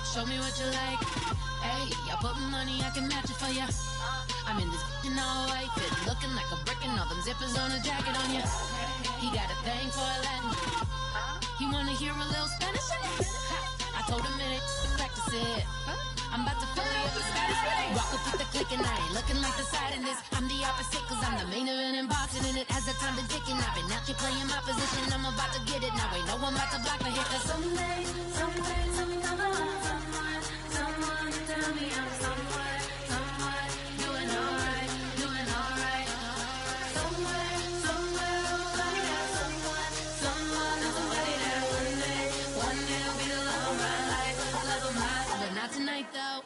Show me what you like. Hey, I put money, I can match it for ya. I'm in this all white fit, looking like a brick and all them zippers on a jacket on ya. He got a thing for a Latin. He wanna hear a little Spanish? I told him it ain't practice it. I'm about to fill you up the status. Rock up with the click and I ain't looking like the side in this. I'm the opposite cause I'm the main event in boxing and it has the time been ticking. I've been out here playing my position, I'm about to get it. Now ain't no one about to block the hit cause someday I'm alone. Someone to tell me I'm somewhere doing alright. Somewhere, somebody got someone is somebody that one day will be the love of my life, but not tonight though.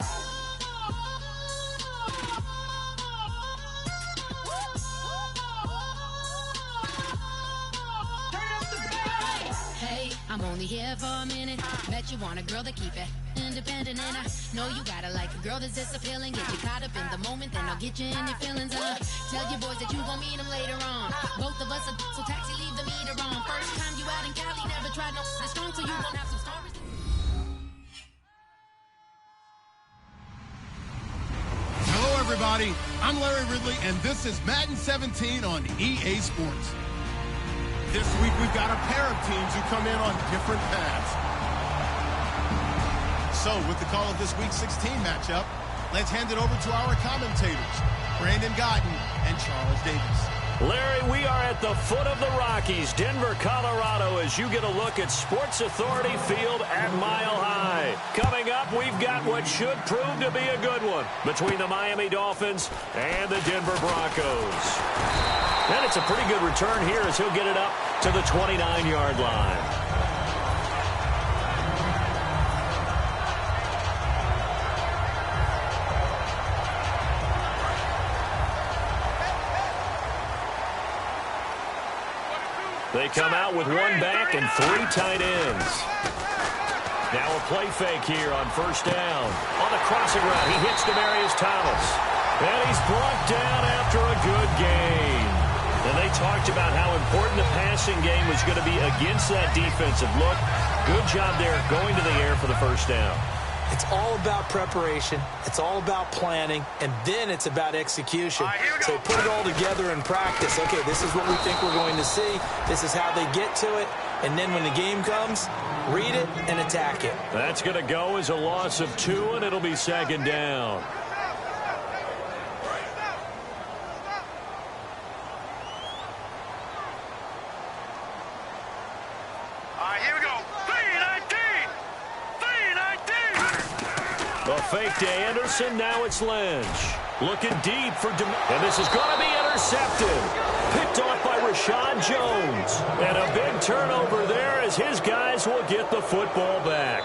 Hey, I'm only here for a minute. Bet you want a girl to keep it independent, and I know you gotta like a girl that's this appealing. Get you caught up in the moment, then I'll get you in your feelings. Tell your boys that you gon' meet them later on. Both of us are so taxi, leave the meter on. First time you out in Cali, never tried no this strong, so you gon' have some stories. Hello, everybody. I'm Larry Ridley, and this is Madden 17 on EA Sports. This week, we've got a pair of teams who come in on different paths. So, with the call of this week's 16 matchup, let's hand it over to our commentators, Brandon Godden and Charles Davis. Larry, we are at the foot of the Rockies, Denver, Colorado, as you get a look at Sports Authority Field at Mile High. Coming up, we've got what should prove to be a good one between the Miami Dolphins and the Denver Broncos. And it's a pretty good return here as he'll get it up to the 29-yard line. They come out with one back and three tight ends. Now a play fake here on first down. On the crossing route, he hits Demaryius Thomas. And he's brought down after a good game. And they talked about how important the passing game was going to be against that defensive look. Good job there going to the air for the first down. It's all about preparation. It's all about planning. And then it's about execution. So put it all together in practice. Okay, this is what we think we're going to see. This is how they get to it. And then when the game comes, read it and attack it. That's going to go as a loss of 2, and it'll be second down. The fake to Anderson, now it's Lynch. Looking deep for and this is going to be intercepted. Picked off by Rashad Jones. And a big turnover there as his guys will get the football back.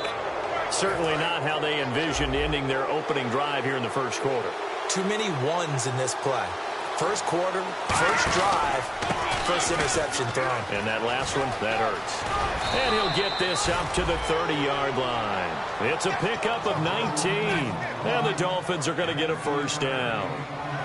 Certainly not how they envisioned ending their opening drive here in the first quarter. Too many ones in this play. First quarter, first drive, first interception thrown. And that last one, that hurts. And he'll get this up to the 30-yard line. It's a pickup of 19. And the Dolphins are going to get a first down.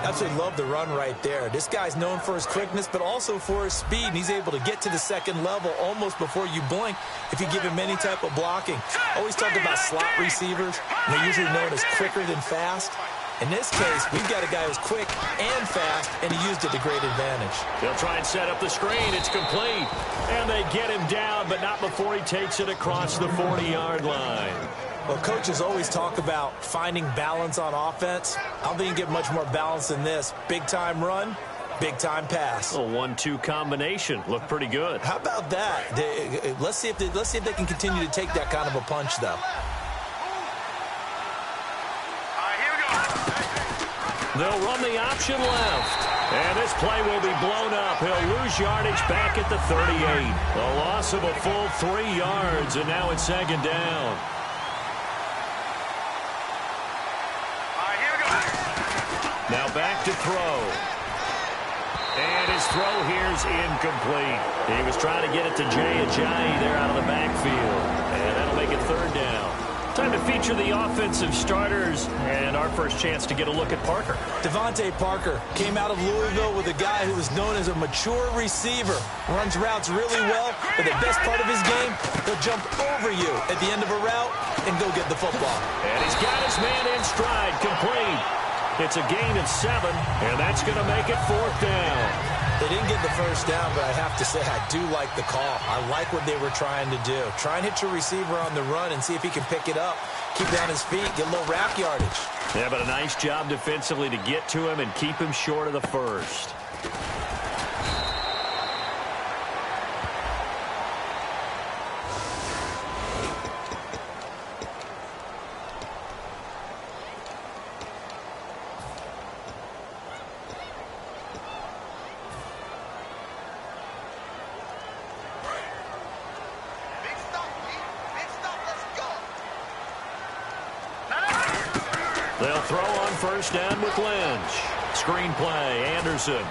Absolutely love the run right there. This guy's known for his quickness, but also for his speed. And he's able to get to the second level almost before you blink if you give him any type of blocking. Always talk about slot receivers. They're usually known as quicker than fast. In this case, we've got a guy who's quick and fast, and he used it to great advantage. They'll try and set up the screen. It's complete. And they get him down, but not before he takes it across the 40-yard line. Well, coaches always talk about finding balance on offense. I don't think you get much more balance than this. Big-time run, big-time pass. A 1-2 combination. Looked pretty good. How about that? Let's see if they can continue to take that kind of a punch, though. They'll run the option left. And this play will be blown up. He'll lose yardage back at the 38. A loss of a full 3 yards, and now it's second down. Now back to throw. And his throw here is incomplete. He was trying to get it to Jay Ajayi there out of the backfield. And that'll make it third down. Time to feature the offensive starters, and our first chance to get a look at Parker. Devontae Parker came out of Louisville with a guy who is known as a mature receiver. Runs routes really well, but the best part of his game, he'll jump over you at the end of a route and go get the football. And he's got his man in stride, complete. It's a gain of 7, and that's going to make it fourth down. They didn't get the first down, but I have to say I do like the call. I like what they were trying to do. Try and hit your receiver on the run and see if he can pick it up. Keep it on his feet, get a little rack yardage. Yeah, but a nice job defensively to get to him and keep him short of the first. They'll throw on first down with Lynch. Screen play, Anderson.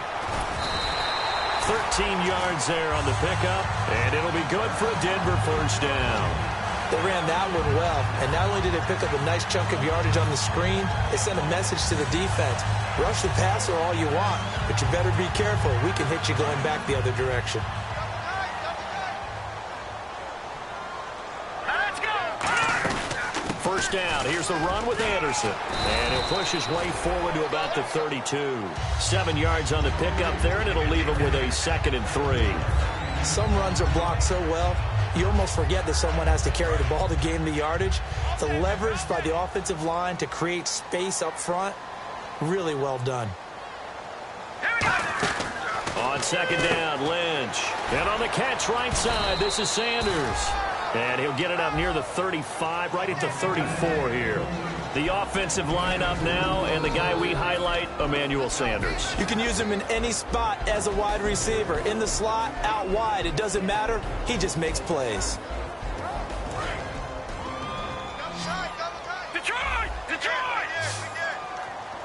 13 yards there on the pickup, and it'll be good for a Denver first down. They ran that one well, and not only did they pick up a nice chunk of yardage on the screen, they sent a message to the defense. Rush the passer all you want, but you better be careful. We can hit you going back the other direction. First down. Here's the run with Anderson. And he'll push his way forward to about the 32. 7 yards on the pickup there, and it'll leave him with a 2nd and 3. Some runs are blocked so well, you almost forget that someone has to carry the ball to gain the yardage. The leverage by the offensive line to create space up front, really well done. On second down, Lynch. And on the catch right side, this is Sanders. And he'll get it up near the 35, right at the 34 here. The offensive lineup now, and the guy we highlight, Emmanuel Sanders. You can use him in any spot as a wide receiver. In the slot, out wide, it doesn't matter. He just makes plays. Detroit!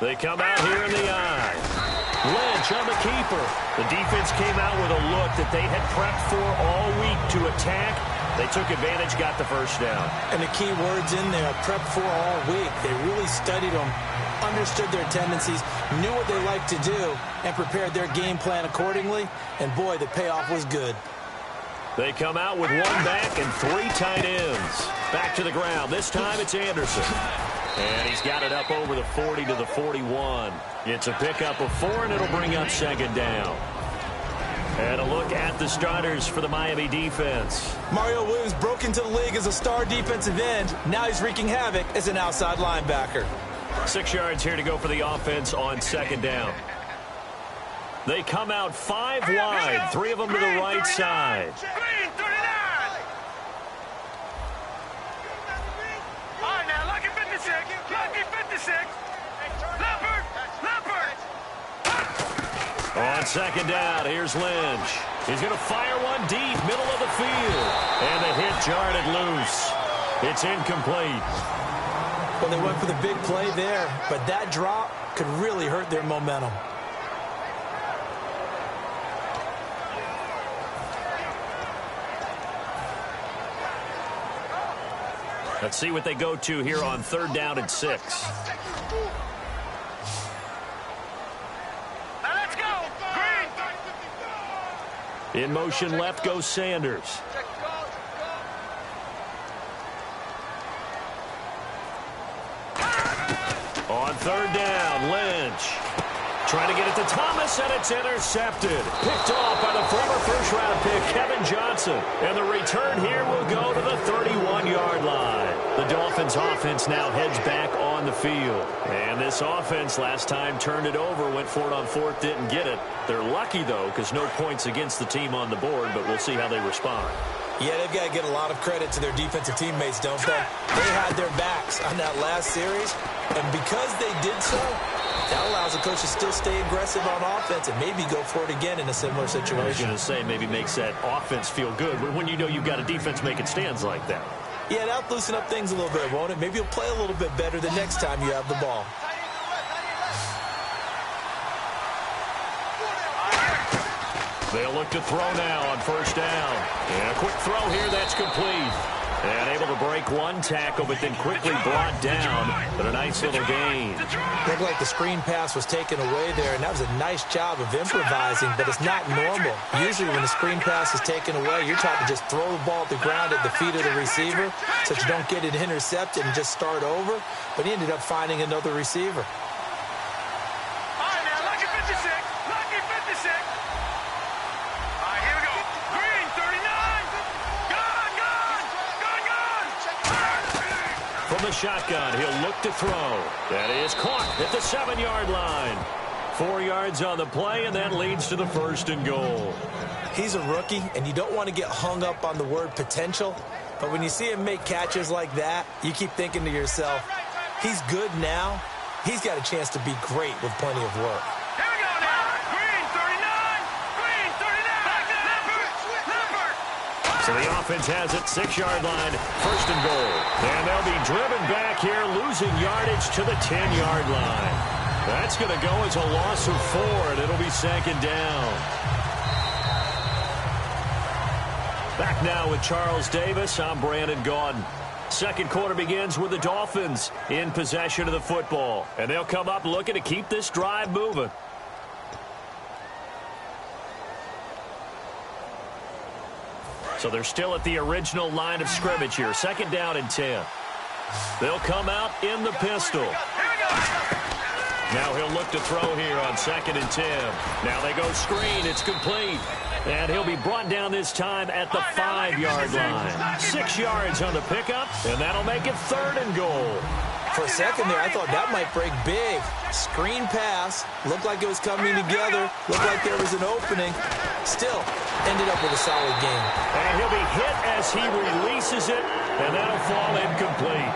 They come out here in the eye. Lynch on the keeper. The defense came out with a look that they had prepped for all week to attack. They took advantage, got the first down. And the key words in there, prep for all week. They really studied them, understood their tendencies, knew what they liked to do, and prepared their game plan accordingly. And, boy, the payoff was good. They come out with 1 back and 3 tight ends. Back to the ground. This time it's Anderson. And he's got it up over the 40 to the 41. It's a pickup of 4, and it'll bring up second down. And a look at the starters for the Miami defense. Mario Williams broke into the league as a star defensive end. Now he's wreaking havoc as an outside linebacker. 6 yards here to go for the offense on second down. They come out 5 wide, 3 of them to the right side. Green 39. All right, now, lucky 56. Lucky 56. Leopard. On second down, here's Lynch. He's going to fire one deep, middle of the field. And the hit jarred it loose. It's incomplete. Well, they went for the big play there, but that drop could really hurt their momentum. Let's see what they go to here on 3rd down and 6. In motion left goes Sanders. On 3rd down, Lynch. Trying to get it to Thomas, and it's intercepted. Picked off by the former first-round pick, Kevin Johnson. And the return here will go to the 31-yard line. The Dolphins' offense now heads back on the field. And this offense last time turned it over, went for it on 4th, didn't get it. They're lucky, though, because no points against the team on the board, but we'll see how they respond. Yeah, they've got to get a lot of credit to their defensive teammates, don't they? They had their backs on that last series, and because they did so, That allows the coach to still stay aggressive on offense and maybe go for it again in a similar situation. I was going to say maybe makes that offense feel good when you know you've got a defense making stands like that. Yeah, that'll loosen up things a little bit, won't it? Maybe you'll play a little bit better the next time you have the ball. They'll look to throw now on first down. And a quick throw here that's complete. And able to break one tackle, but then quickly brought down. But a nice little gain. Looked like the screen pass was taken away there, and that was a nice job of improvising, but it's not normal. Usually when the screen pass is taken away, you're taught to just throw the ball at the ground at the feet of the receiver so that you don't get it intercepted and just start over. But he ended up finding another receiver. From the shotgun, he'll look to throw. That is caught at the 7-yard line. 4 yards on the play, and that leads to the 1st and goal. He's a rookie, and you don't want to get hung up on the word potential. But when you see him make catches like that, you keep thinking to yourself, he's good now. He's got a chance to be great with plenty of work. So the offense has it, 6-yard line, 1st and goal. And they'll be driven back here, losing yardage to the 10-yard line. That's going to go as a loss of 4, and it'll be 2nd down. Back now with Charles Davis, I'm Brandon Gaudin. Second quarter begins with the Dolphins in possession of the football. And they'll come up looking to keep this drive moving. So they're still at the original line of scrimmage here. 2nd down and 10. They'll come out in the pistol. Now he'll look to throw here on 2nd and 10. Now they go screen. It's complete. And he'll be brought down this time at the 5-yard line. 6 yards on the pickup, and that'll make it 3rd and goal. For a second there, I thought that might break big. Screen pass. Looked like it was coming together. Looked like there was an opening. Still, ended up with a solid game. And he'll be hit as he releases it, and that'll fall incomplete.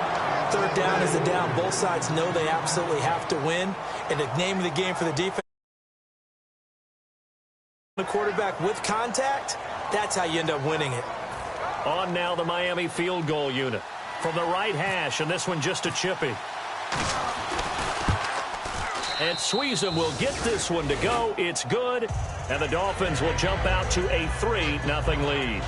3rd down is the down. Both sides know they absolutely have to win. And the name of the game for the defense, the quarterback with contact, that's how you end up winning it. On now the Miami field goal unit. From the right hash, and this one just a chippy. And Sweezum will get this one to go. It's good, and the Dolphins will jump out to a 3-0 lead.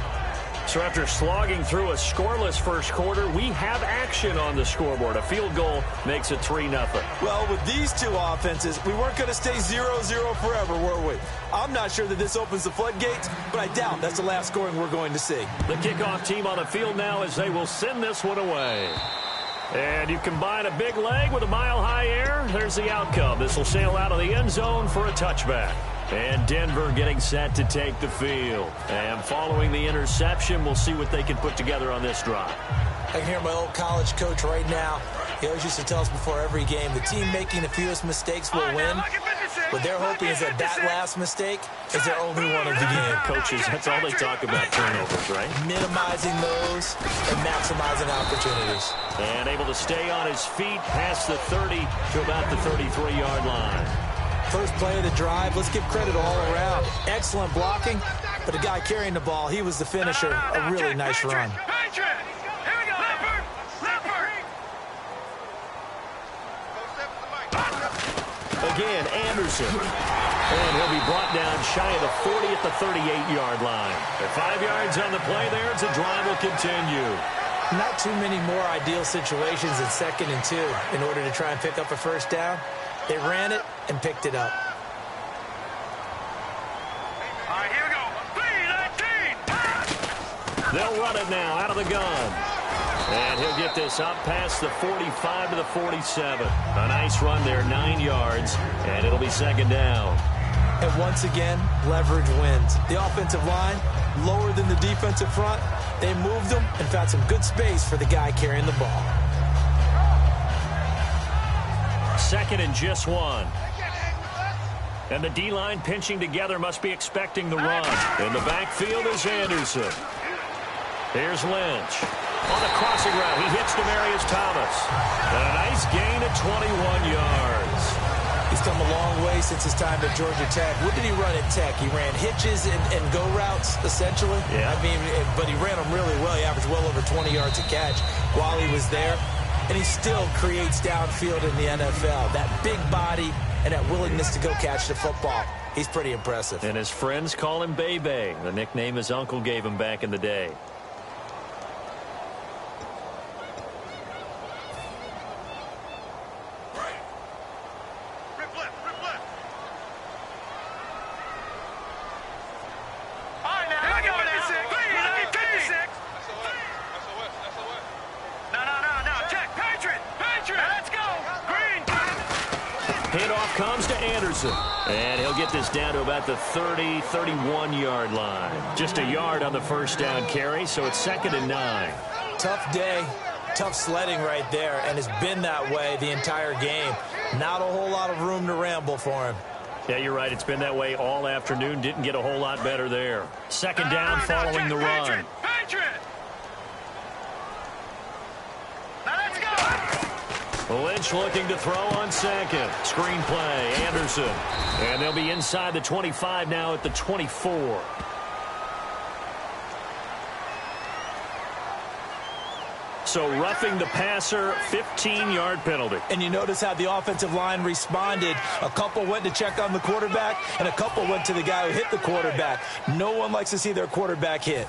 So after slogging through a scoreless first quarter, we have action on the scoreboard. A field goal makes it 3-0. Well, with these two offenses, we weren't going to stay 0-0 forever, were we? I'm not sure that this opens the floodgates, but I doubt that's the last scoring we're going to see. The kickoff team on the field now as they will send this one away. And you combine a big leg with a mile-high air, there's the outcome. This will sail out of the end zone for a touchback. And Denver getting set to take the field. And following the interception, we'll see what they can put together on this drive. I can hear my old college coach right now. He always used to tell us before every game, the team making the fewest mistakes will win. What they're hoping is that last mistake is their only one of the game. Coaches, that's all they talk about, turnovers, right? Minimizing those and maximizing opportunities. And able to stay on his feet past the 30 to about the 33-yard line. First play of the drive, let's give credit all around. Excellent blocking, but the guy carrying the ball, he was the finisher. A really nice run. Again, Anderson. And he'll be brought down shy of the 40 at the 38-yard line. At 5 yards on the play there, as the drive will continue. Not too many more ideal situations in 2nd and 2 in order to try and pick up a first down. They ran it and picked it up. All right, here we go. 3-19. They'll run it now out of the gun. And he'll get this up past the 45 to the 47. A nice run there, 9 yards, and it'll be 2nd down. And once again, leverage wins. The offensive line, lower than the defensive front. They moved them and found some good space for the guy carrying the ball. 2nd and just 1. And the D-line pinching together must be expecting the run. In the backfield is Anderson. Here's Lynch. On the crossing route, he hits Demaryius Thomas. And a nice gain at 21 yards. He's come a long way since his time at Georgia Tech. What did he run at Tech? He ran hitches and go routes, essentially. Yeah. I mean, but he ran them really well. He averaged well over 20 yards a catch while he was there. And he still creates downfield in the NFL. That big body and that willingness to go catch the football. He's pretty impressive. And his friends call him Bebe, the nickname his uncle gave him back in the day. Handoff comes to Anderson. And he'll get this down to about the 30, 31-yard line. Just a yard on the first down carry, so it's 2nd and 9. Tough day, tough sledding right there, and it's been that way the entire game. Not a whole lot of room to ramble for him. Yeah, you're right. It's been that way all afternoon. Didn't get a whole lot better there. 2nd down following the run. Lynch looking to throw on 2nd. Screen play, Anderson. And they'll be inside the 25 now at the 24. So roughing the passer, 15-yard penalty. And you notice how the offensive line responded. A couple went to check on the quarterback, and a couple went to the guy who hit the quarterback. No one likes to see their quarterback hit.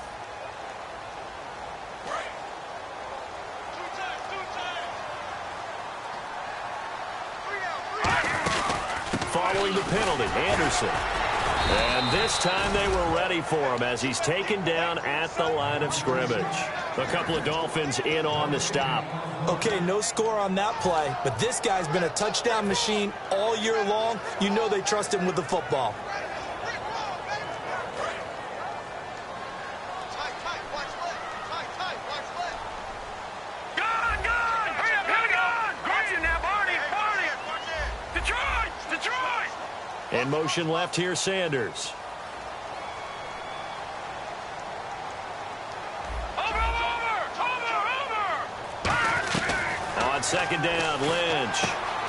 Following the penalty, Anderson. And this time they were ready for him as he's taken down at the line of scrimmage. A couple of Dolphins in on the stop. Okay, no score on that play, but this guy's been a touchdown machine all year long. You know they trust him with the football. In motion left here, Sanders. On 2nd down, Lynch.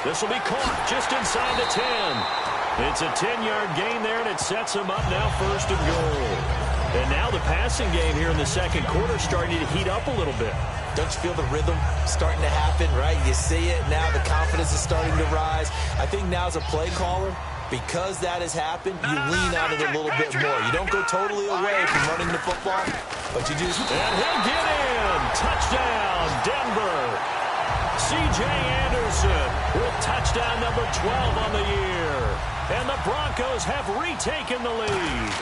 This will be caught just inside the 10. It's a 10-yard gain there, and it sets him up now 1st and goal. And now the passing game here in the 2nd quarter starting to heat up a little bit. Don't you feel the rhythm starting to happen, right? You see it now. The confidence is starting to rise. I think now as a play caller, because that has happened, you lean on it a little bit more. You don't go totally away from running the football, but you do. And he'll get in. Touchdown, Denver. C.J. Anderson with touchdown number 12 on the year. And the Broncos have retaken the lead.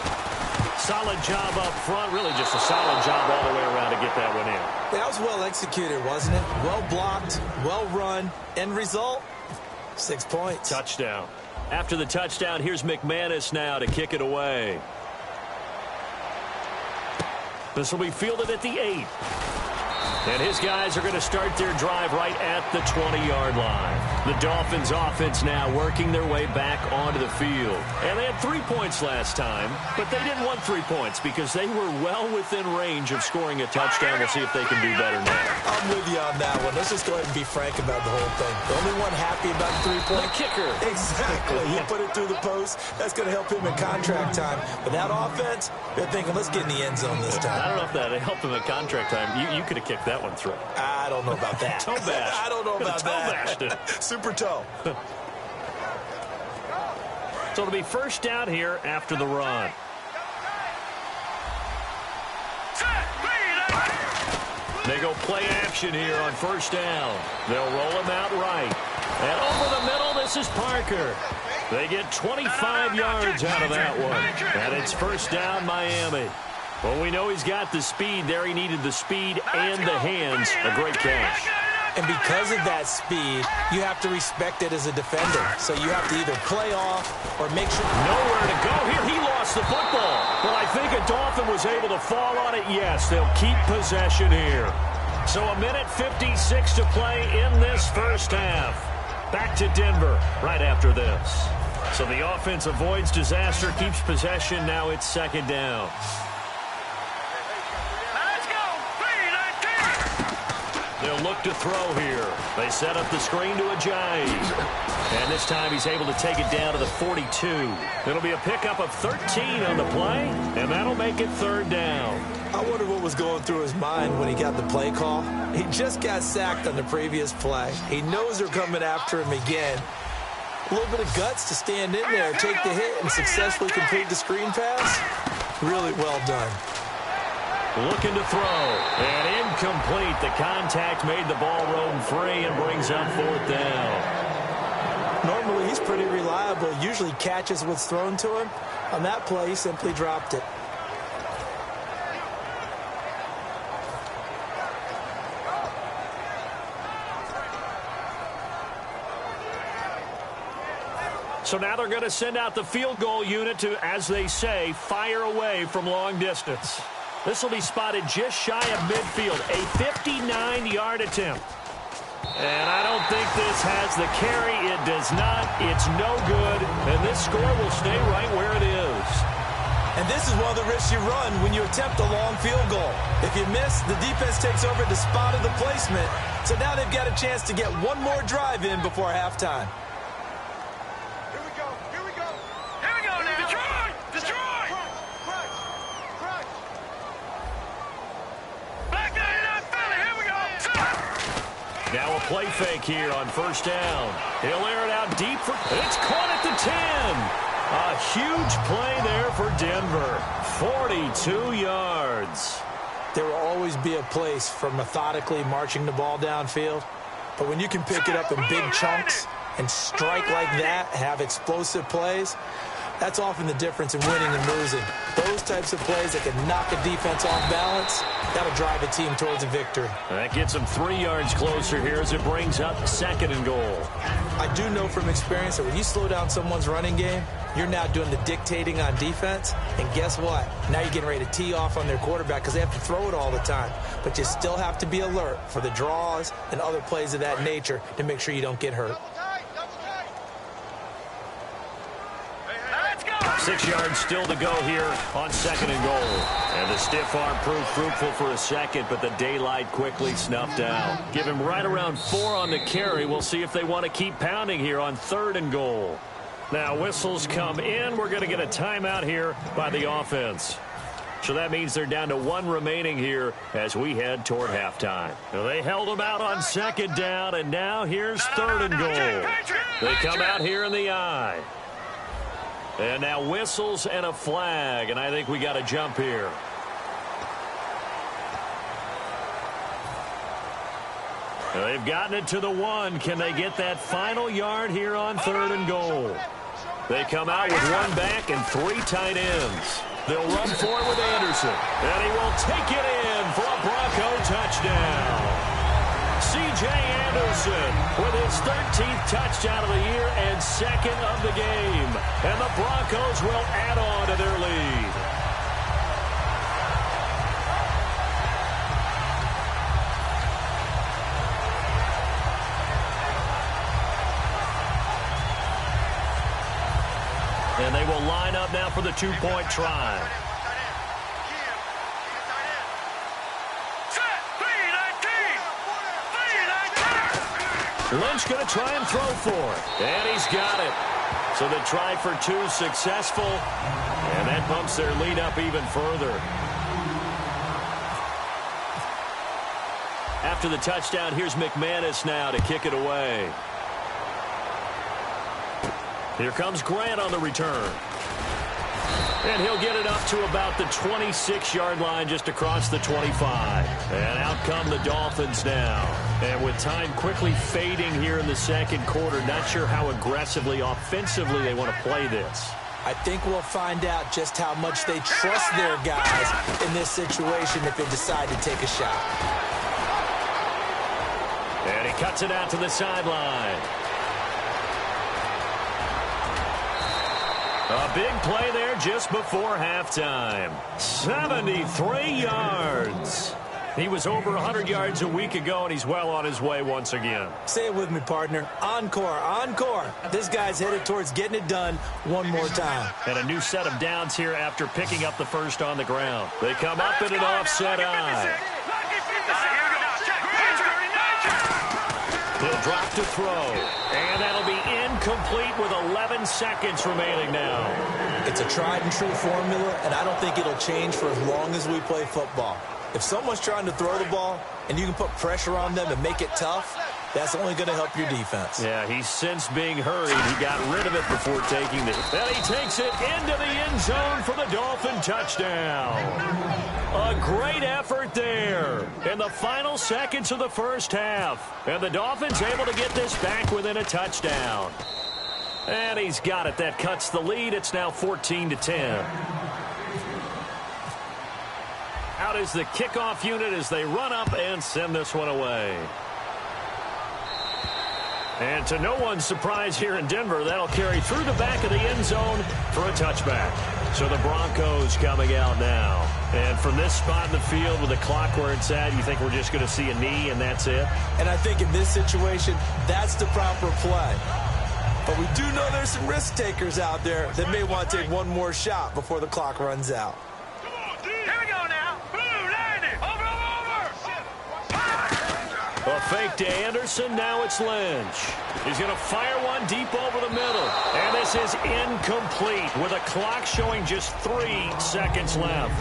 Solid job up front. Really just a solid job all the way around to get that one in. That was well executed, wasn't it? Well blocked, well run. End result, 6 points. Touchdown. After the touchdown, here's McManus now to kick it away. This will be fielded at the 8. And his guys are going to start their drive right at the 20-yard line. The Dolphins offense now working their way back onto the field. And they had 3 points last time, but they didn't want 3 points because they were well within range of scoring a touchdown. We'll see if they can do better now. I'm with you on that one. Let's just go ahead and be frank about the whole thing. The only one happy about the 3-point. The kicker. Exactly. You put it through the post. That's going to help him in contract time. But that offense, they're thinking, let's get in the end zone this time. I don't know if that helped him at contract time. You could have kicked that one through. I don't know about that. Toe bash. I don't know about that. Toe bashed it. Super toe. So it'll be 1st down here after the run. They go play action here on 1st down. They'll roll him out right. And over the middle, this is Parker. They get 25 yards out of that one. And it's 1st down, Miami. Well, we know he's got the speed there. He needed the speed and the hands. A great catch. And because of that speed, you have to respect it as a defender. So you have to either play off or make sure. Nowhere to go here. He lost the football. Well, I think a Dolphin was able to fall on it. Yes, they'll keep possession here. So a minute 56 to play in this 1st half. Back to Denver right after this. So the offense avoids disaster, keeps possession. Now it's 2nd down. They'll look to throw here. They set up the screen to Ajayi. And this time he's able to take it down to the 42. It'll be a pickup of 13 on the play, and that'll make it third down. I wonder what was going through his mind when he got the play call. He just got sacked on the previous play. He knows they're coming after him again. A little bit of guts to stand in there, take the hit, and successfully complete the screen pass. Really well done. Looking to throw, and incomplete. The contact made the ball roam free and brings up fourth down. Normally, he's pretty reliable. Usually catches what's thrown to him. On that play, he simply dropped it. So now they're going to send out the field goal unit to, as they say, fire away from long distance. This will be spotted just shy of midfield, a 59-yard attempt. And I don't think this has the carry. It does not. It's no good. And this score will stay right where it is. And this is one of the risks you run when you attempt a long field goal. If you miss, the defense takes over at the spot of the placement. So now they've got a chance to get one more drive in before halftime. Now a play fake here on first down. He'll air it out deep for... It's caught at the 10. A huge play there for Denver. 42 yards. There will always be a place for methodically marching the ball downfield. But when you can pick it up in big chunks and strike like that, have explosive plays, that's often the difference in winning and losing. Those types of plays that can knock a defense off balance, that'll drive a team towards a victory. That gets them 3 yards closer here as it brings up second and goal. I do know from experience that when you slow down someone's running game, you're now doing the dictating on defense. And guess what? Now you're getting ready to tee off on their quarterback because they have to throw it all the time. But you still have to be alert for the draws and other plays of that nature to make sure you don't get hurt. 6 yards still to go here on second and goal. And the stiff arm proved fruitful for a second, but the daylight quickly snuffed out. Give him right around 4 on the carry. We'll see if they want to keep pounding here on third and goal. Now whistles come in. We're going to get a timeout here by the offense. So that means they're down to 1 remaining here as we head toward halftime. Now they held them out on second down, and now here's third and goal. They come out here in the eye. And now whistles and a flag, and I think we got a jump here. They've gotten it to the 1. Can they get that final yard here on third and goal? They come out with 1 back and 3 tight ends. They'll run for it with Anderson, and he will take it in for a Bronco touchdown. C.J. Anderson with his 13th touchdown of the year and second of the game. And the Broncos will add on to their lead. And they will line up now for the 2-point try. Lynch going to try and throw for it. And he's got it. So the try for 2 successful. And that bumps their lead up even further. After the touchdown, here's McManus now to kick it away. Here comes Grant on the return. And he'll get it up to about the 26-yard line just across the 25. And out come the Dolphins now. And with time quickly fading here in the second quarter, not sure how aggressively, offensively they want to play this. I think we'll find out just how much they trust their guys in this situation if they decide to take a shot. And he cuts it out to the sideline. A big play there just before halftime. 73 yards. He was over 100 yards a week ago, and he's well on his way once again. Say it with me, partner. Encore, encore. This guy's headed towards getting it done one more time. And a new set of downs here after picking up the first on the ground. They come up in an offset eye. drop to throw. And that'll be incomplete with 11 seconds remaining now. It's a tried-and-true formula, and I don't think it'll change for as long as we play football. If someone's trying to throw the ball and you can put pressure on them and make it tough, that's only going to help your defense. Yeah, he's since being hurried. He got rid of it before taking it. And he takes it into the end zone for the Dolphin touchdown. A great effort there in the final seconds of the first half. And the Dolphins able to get this back within a touchdown. And he's got it. That cuts the lead. It's now 14-10. Out is the kickoff unit as they run up and send this one away. And to no one's surprise here in Denver, that'll carry through the back of the end zone for a touchback. So the Broncos coming out now. And from this spot in the field with the clock where it's at, you think we're just going to see a knee and that's it? And I think in this situation, that's the proper play. But we do know there's some risk takers out there that may want to take one more shot before the clock runs out. Here we go now. Blue, landing. Over. A fake to Anderson. Now it's Lynch. He's going to fire one deep over the middle. And this is incomplete with a clock showing just 3 seconds left.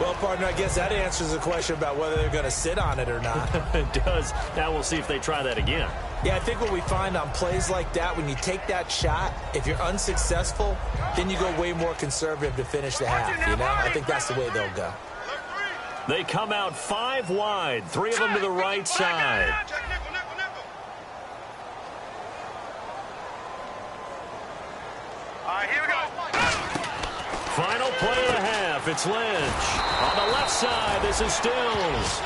Well, partner, I guess that answers the question about whether they're going to sit on it or not. It does. Now we'll see if they try that again. Yeah, I think what we find on plays like that, when you take that shot, if you're unsuccessful, then you go way more conservative to finish the half, you know? I think that's the way they'll go. They come out 5 wide, 3 of them to the right side. All right, here we go. Final play of the half. It's Lynch. On the left side, this is Stills.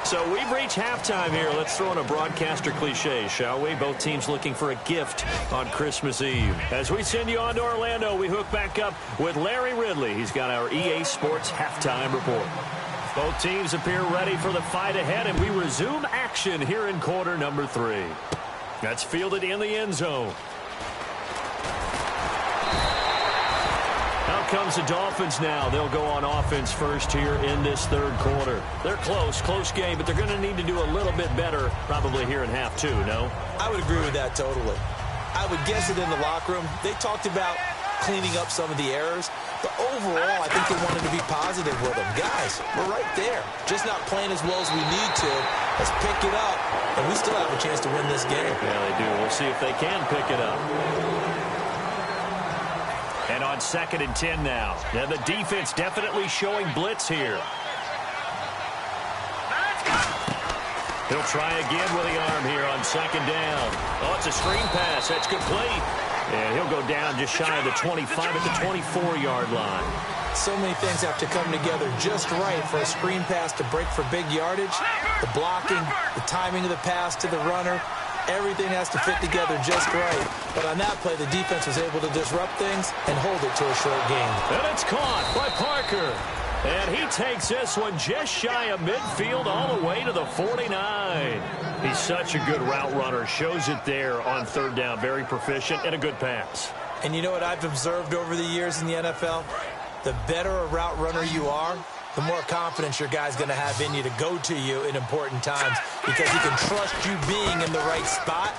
So we've reached halftime here. Let's throw in a broadcaster cliche, shall we? Both teams looking for a gift on Christmas Eve. As we send you on to Orlando, we hook back up with Larry Ridley. He's got our EA Sports halftime report. Both teams appear ready for the fight ahead, and we resume action here in quarter number 3. That's fielded in the end zone. Out comes the Dolphins now. They'll go on offense first here in this third quarter. They're close game, but they're going to need to do a little bit better probably here in half 2, no? I would agree with that totally. I would guess it in the locker room. They talked about cleaning up some of the errors, but overall, I think they wanted to be positive with them. Guys, we're right there. Just not playing as well as we need to. Let's pick it up, and we still have a chance to win this game. Yeah, they do. We'll see if they can pick it up. And on 2nd and 10 now. Now the defense definitely showing blitz here. He'll try again with the arm here on 2nd down. Oh, it's a screen pass. That's complete. And he'll go down just shy of the 25 at the 24-yard line. So many things have to come together just right for a screen pass to break for big yardage. The blocking, the timing of the pass to the runner, everything has to fit together just right. But on that play, the defense was able to disrupt things and hold it to a short gain. And it's caught by Parker. And he takes this one just shy of midfield all the way to the 49. He's such a good route runner. Shows it there on 3rd down. Very proficient and a good pass. And you know what I've observed over the years in the NFL? The better a route runner you are, the more confidence your guy's going to have in you to go to you in important times because he can trust you being in the right spot,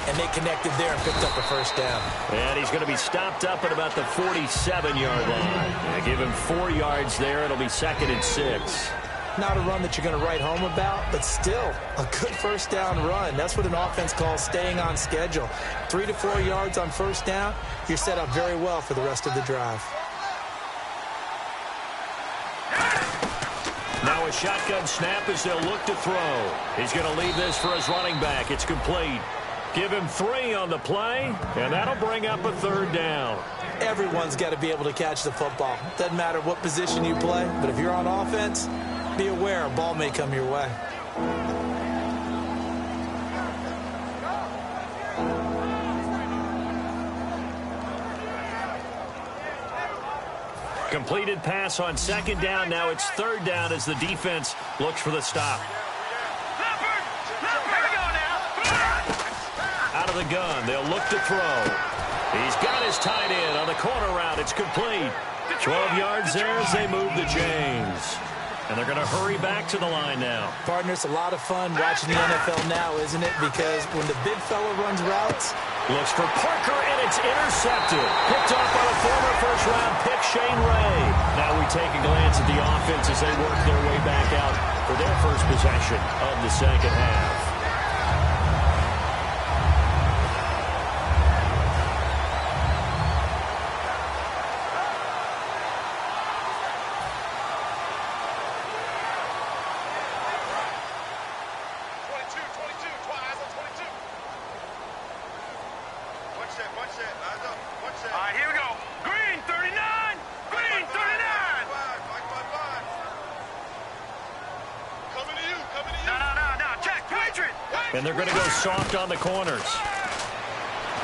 and they connected there and picked up a 1st down. And he's going to be stopped up at about the 47-yard line. And give him 4 yards there. It'll be 2nd and 6. Not a run that you're going to write home about, but still a good 1st down run. That's what an offense calls staying on schedule. 3 to 4 yards on 1st down, you're set up very well for the rest of the drive. Now a shotgun snap as they'll look to throw. He's going to leave this for his running back. It's complete. Give him 3 on the play, and that'll bring up a 3rd down. Everyone's got to be able to catch the football. Doesn't matter what position you play, but if you're on offense, be aware a ball may come your way. Completed pass on 2nd down. Now it's 3rd down as the defense looks for the stop. Out of the gun. They'll look to throw. He's got his tight end on the corner route. It's complete. 12 yards there as they move the chains. And they're going to hurry back to the line now. Partner, it's a lot of fun watching the NFL now, isn't it? Because when the big fella runs routes... Looks for Parker, and it's intercepted. Picked off by the former first-round pick, Shane Ray. Now we take a glance at the offense as they work their way back out for their first possession of the second half. And they're going to go soft on the corners.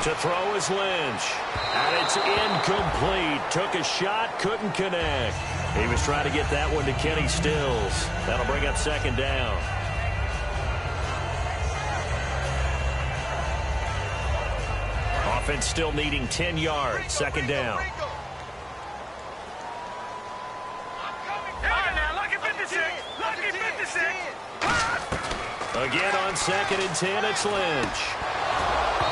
To throw is Lynch. And it's incomplete. Took a shot, couldn't connect. He was trying to get that one to Kenny Stills. That'll bring up second down. Offense still needing 10 yards. Second down. Again on 2nd and 10, it's Lynch.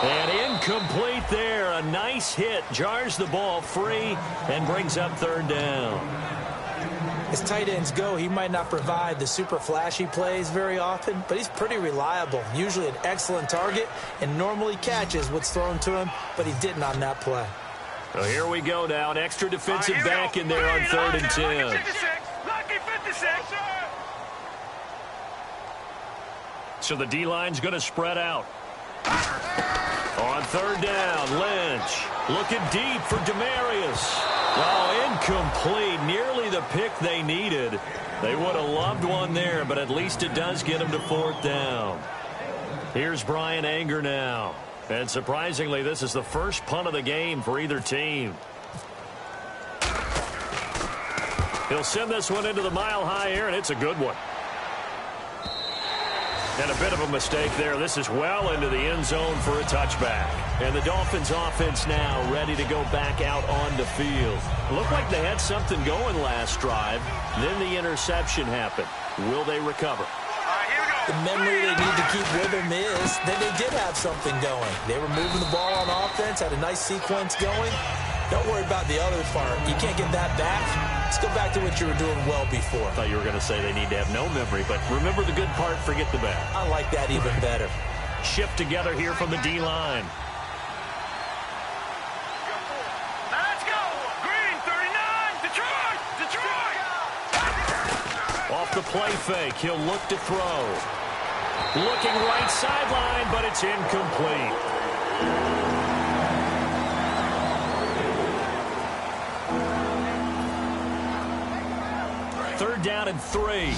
And incomplete there. A nice hit. Jars the ball free and brings up 3rd down. As tight ends go, he might not provide the super flashy plays very often, but he's pretty reliable. Usually an excellent target and normally catches what's thrown to him, but he didn't on that play. So here we go now. An extra defensive back in there on 3rd and 10. Lucky 56. So the D-line's going to spread out. On 3rd down, Lynch looking deep for Demarius. Oh, incomplete. Nearly the pick they needed. They would have loved one there, but at least it does get them to 4th down. Here's Brian Anger now. And surprisingly, this is the first punt of the game for either team. He'll send this one into the mile-high air, and it's a good one. And a bit of a mistake there. This is well into the end zone for a touchback. And the Dolphins offense now ready to go back out on the field. Looked like they had something going last drive. Then the interception happened. Will they recover? The memory they need to keep with them is that they did have something going. They were moving the ball on offense, had a nice sequence going. Don't worry about the other part. You can't get that back. Let's go back to what you were doing well before. I thought you were going to say they need to have no memory, but remember the good part, forget the bad. I like that even better. Shift together here from the D-line. Let's go. Green 39. Detroit. Off the play fake, he'll look to throw. Looking right sideline, but it's incomplete. 3rd down and 3.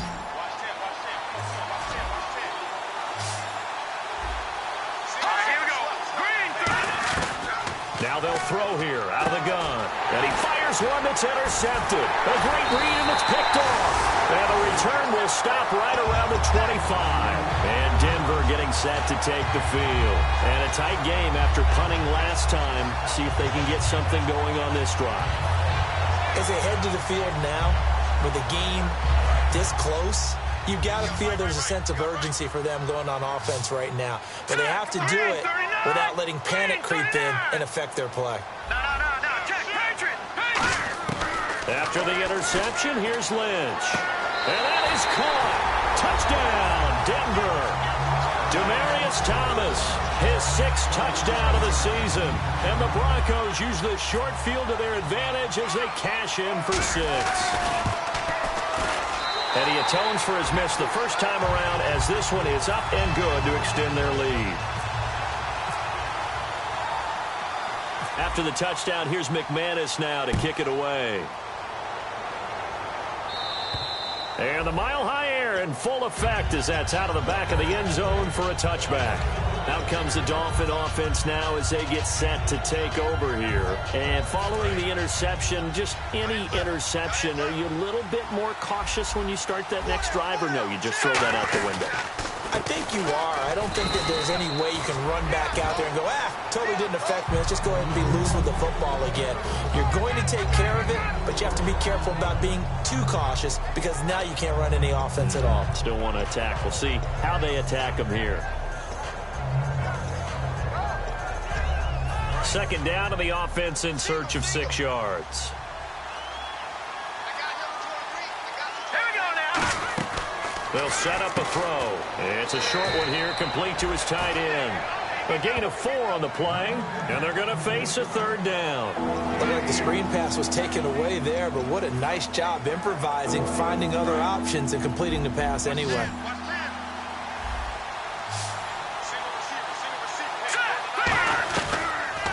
Now they'll throw here out of the gun. And he fires one that's intercepted. A great read, and it's picked off. And the return will stop right around the 25. And Denver getting set to take the field. And a tight game after punting last time. See if they can get something going on this drive. As they head to the field now, with the game this close, you've got to feel there's a sense of urgency for them going on offense right now. But they have to do it without letting panic creep in and affect their play. After the interception, here's Lynch. And that is caught. Touchdown, Denver. Demarius Thomas, his 6th touchdown of the season. And the Broncos use the short field to their advantage as they cash in for 6. And he atones for his miss the first time around as this one is up and good to extend their lead. After the touchdown, here's McManus now to kick it away. And the mile-high air in full effect as that's out of the back of the end zone for a touchback. Out comes the Dolphin offense now as they get set to take over here. And following the interception, just any interception, are you a little bit more cautious when you start that next drive, or no, you just throw that out the window? I think you are. I don't think that there's any way you can run back out there and go, totally didn't affect me. Let's just go ahead and be loose with the football again. You're going to take care of it, but you have to be careful about being too cautious because now you can't run any offense at all. Still want to attack. We'll see how they attack them here. Second down to the offense in search of 6 yards. They'll set up a throw. It's a short one here, complete to his tight end. A gain of 4 on the play, and they're going to face a 3rd down. Looked like the screen pass was taken away there, but what a nice job improvising, finding other options, and completing the pass anyway.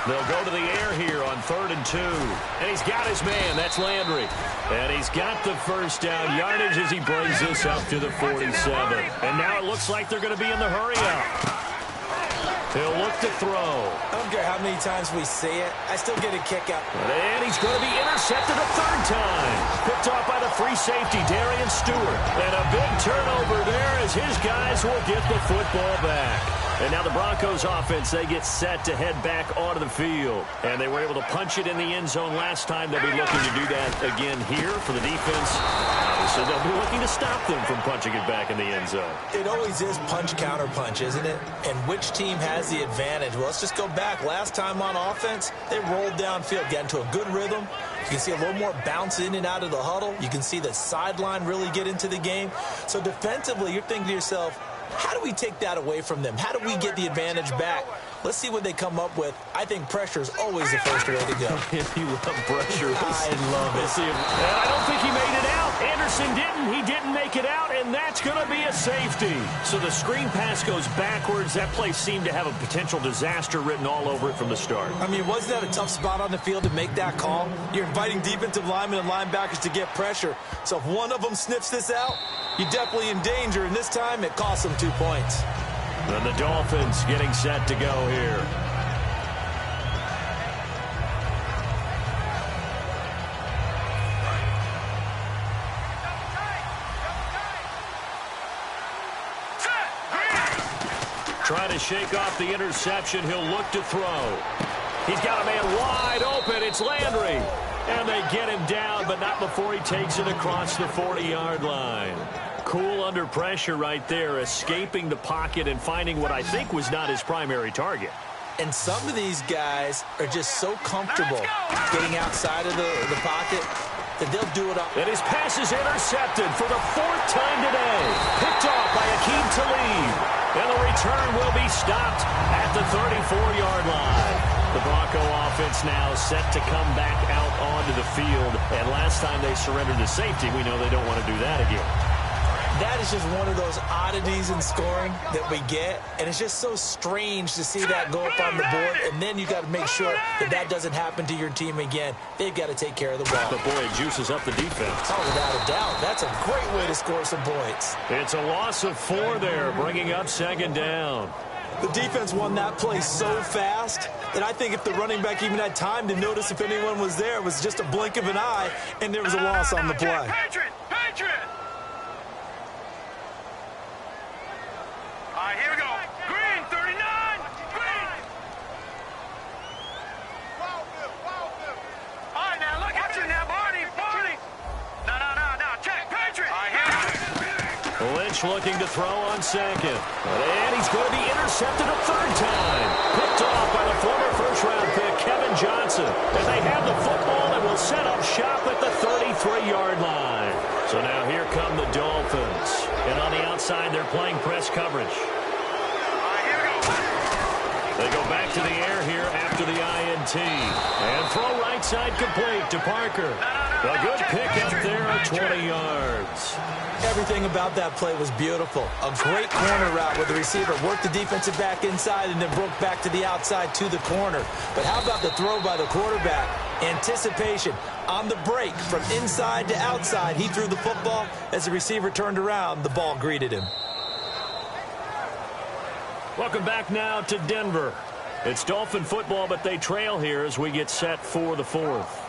They'll go to the air here on 3rd and 2. And he's got his man. That's Landry. And he's got the first down yardage as he brings this up to the 47. And now it looks like they're going to be in the hurry-up. He'll look to throw. I don't care how many times we see it. I still get a kick out. And he's going to be intercepted a 3rd time. Picked off by the free safety, Darian Stewart. And a big turnover there as his guys will get the football back. And now the Broncos offense, they get set to head back onto the field. And they were able to punch it in the end zone last time. They'll be looking to do that again here for the defense. So they'll be looking to stop them from punching it back in the end zone. It always is punch-counter-punch, isn't it? And which team has the advantage? Well, let's just go back. Last time on offense, they rolled downfield, got into a good rhythm. You can see a little more bounce in and out of the huddle. You can see the sideline really get into the game. So defensively, you're thinking to yourself, how do we take that away from them? How do we get the advantage back? Let's see what they come up with. I think pressure is always the first way to go. You love pressure. I love it. And I don't think he made it out. Anderson didn't. He didn't make it out, and that's going to be a safety. So the screen pass goes backwards. That play seemed to have a potential disaster written all over it from the start. I mean, wasn't that a tough spot on the field to make that call? You're inviting defensive linemen and linebackers to get pressure. So if one of them sniffs this out, you're definitely in danger, and this time it costs them 2 points. And the Dolphins getting set to go here. Trying to shake off the interception. He'll look to throw. He's got a man wide open. It's Landry. And they get him down, but not before he takes it across the 40-yard line. Cool under pressure right there, escaping the pocket and finding what I think was not his primary target. And some of these guys are just so comfortable getting outside of the pocket that they'll do it up. And his pass is intercepted for the 4th time today. Picked off by Akeem Talib. And the return will be stopped at the 34-yard line. The Bronco offense now set to come back out onto the field. And last time they surrendered to safety, we know they don't want to do that again. That is just one of those oddities in scoring that we get, and it's just so strange to see that go up on the board, and then you got to make sure that that doesn't happen to your team again. They've got to take care of the ball. But boy, it juices up the defense. Oh, without a doubt. That's a great way to score some points. It's a loss of 4 there, bringing up 2nd down. The defense won that play so fast that I think if the running back even had time to notice if anyone was there, it was just a blink of an eye, and there was a loss on the play. Patriot! All right, here we go. Green, 39. Green. All right, now look at you now, Barney. No. Check, Patriot. All right, here we go. Lynch looking to throw on 2nd. And he's going to be intercepted a 3rd time. Picked off by the former first-round pick, Kevin Johnson. And they have the football and will set up shop at the 33-yard line. So now here come the Dolphins. And on the outside, they're playing press coverage. They go back to the air here after the INT. And throw right side complete to Parker. A good pick up there at 20 yards. Everything about that play was beautiful. A great corner route where the receiver worked the defensive back inside and then broke back to the outside to the corner. But how about the throw by the quarterback? Anticipation on the break from inside to outside. He threw the football. As the receiver turned around, the ball greeted him. Welcome back now to Denver. It's Dolphin football, but they trail here as we get set for the 4th.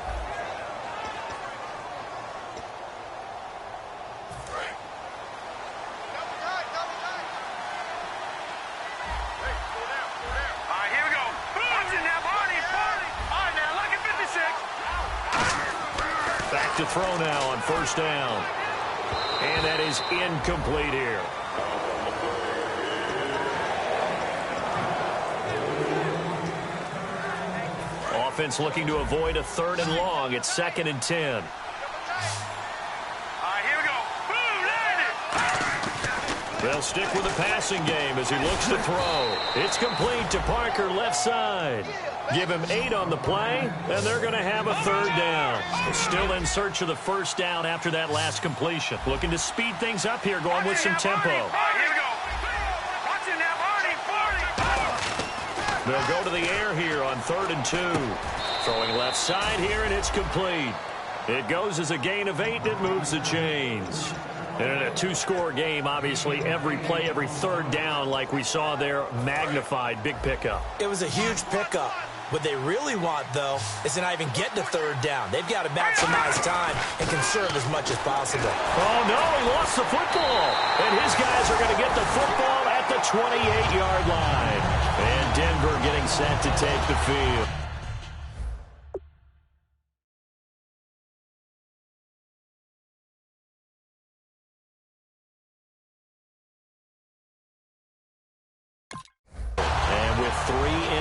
to throw now on first down. And that is incomplete here. Offense looking to avoid a 3rd and long. It's 2nd and 10. All right, here we go. Boom, landed. They'll stick with the passing game as he looks to throw. It's complete to Parker, left side. Give him 8 on the play, and they're going to have a 3rd down. Still in search of the first down after that last completion. Looking to speed things up here, going with some tempo. All right, here we go. Watch it now, Barney. They'll go to the air here on 3rd and 2. Throwing left side here, and it's complete. It goes as a gain of 8, and it moves the chains. And in a 2-score game, obviously, every play, every 3rd down, like we saw there, magnified. Big pickup. It was a huge pickup. What they really want, though, is to not even get to 3rd down. They've got to maximize time and conserve as much as possible. Oh, no, he lost the football. And his guys are going to get the football at the 28-yard line. And Denver getting set to take the field.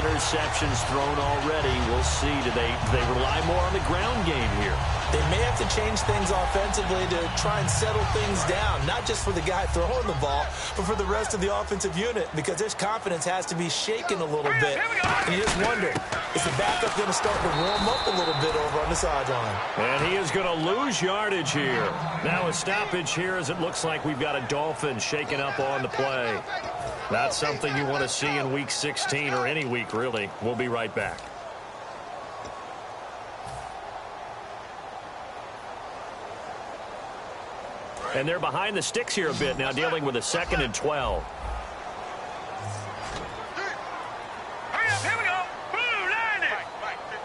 Interceptions thrown already. We'll see. Do they rely more on the ground game here? They may have to change things offensively to try and settle things down, not just for the guy throwing the ball, but for the rest of the offensive unit, because their confidence has to be shaken a little bit. And you just wonder, is the backup going to start to warm up a little bit over on the sideline? And he is going to lose yardage here. Now a stoppage here as it looks like we've got a Dolphin shaken up on the play. Not something you want to see in Week 16 or any week, really. We'll be right back. And they're behind the sticks here a bit now, dealing with a 2nd and 12. Here we go. Blue 90.